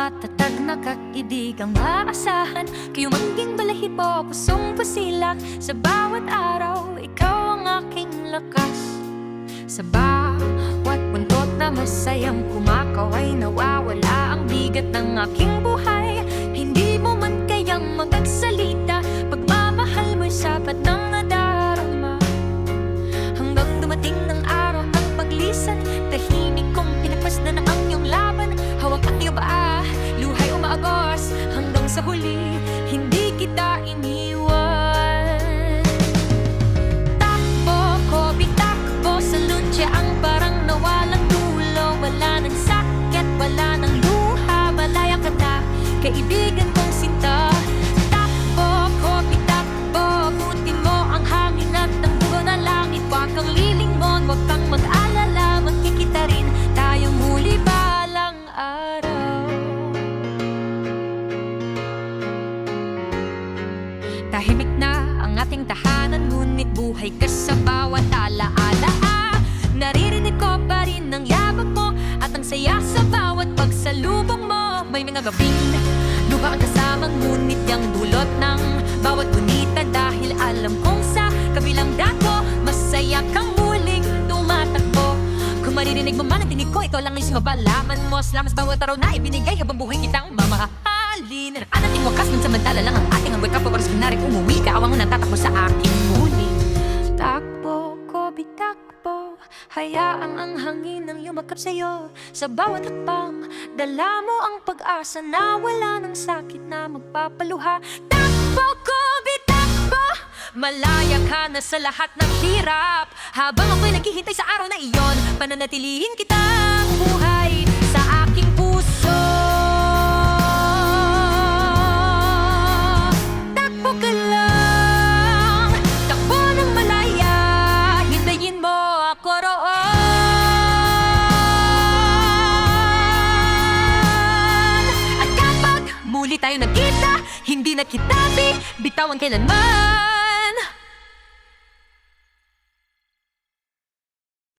matatag na kaibigang maasahan. Kayo maging balahibo, pusong pasilak. Sa bawat araw, ikaw ang aking lakas. Sa bawat buntot na masayang kumakaway, nawawala ang bigat ng aking buhay. Hindi mo man kayang magsalita, pagmamahal mo'y sapat ng nadarama. Hanggang dumating ng araw ng paglisan, tahimik kong pinagpasdan ang iyong laban. Hawak ang iyong paa, luhay umaagos. Hanggang sa huli, hindi kita iniwan. Takbo ko, bitakbo sa lunsya, ang parang nawalang dulo. Wala ng sakit, wala ng luha, malaya ka na, kaibigan kong sinta. Takbo ko, bitakbo, buti mo ang hangin at ang dugo na langit. Huwag kang lilingon, huwag kang mag-alala, magkikita rin tayong muli balang araw. Tahimik na ang ating tahanan, ngunit buhay ka sa bawat alaala. Naririnig ko pa rin ang yabag mo at ang saya sa bawat pagsalubong mo. May mga gabing luha ang kasamang, ngunit yang dulot ng bawat gunita. Dahil alam kong sa kabilang dako, masaya kang muling tumatakbo. Kung maririnig mo man ang tinig ko, ikaw lang ang sumabalaman mo. Salamat sa bawat araw na ibinigay, habang buhay kitang mamahalin. Ang ating wakas, mansamantala lang ang ating ang wake up. Oras kinarin umuwi ka, awang mo natatakbo sa aking muli. Takbo ko, bitakbo, hayaang ang hangin ang yumakap sa'yo. Sa bawat hakbang, dala mo ang pag-asa na wala ng sakit na magpapaluha. Takbo ko, bitakbo, malaya ka na sa lahat ng hirap. Habang ako'y naghihintay sa araw na iyon, pananatilihin kitang buhay sa aking puso. Takbo ka lang, takbo ng malaya, hintayin mo ako roon. At kapag muli tayo nagkita, hindi na kita bitawan kailanman.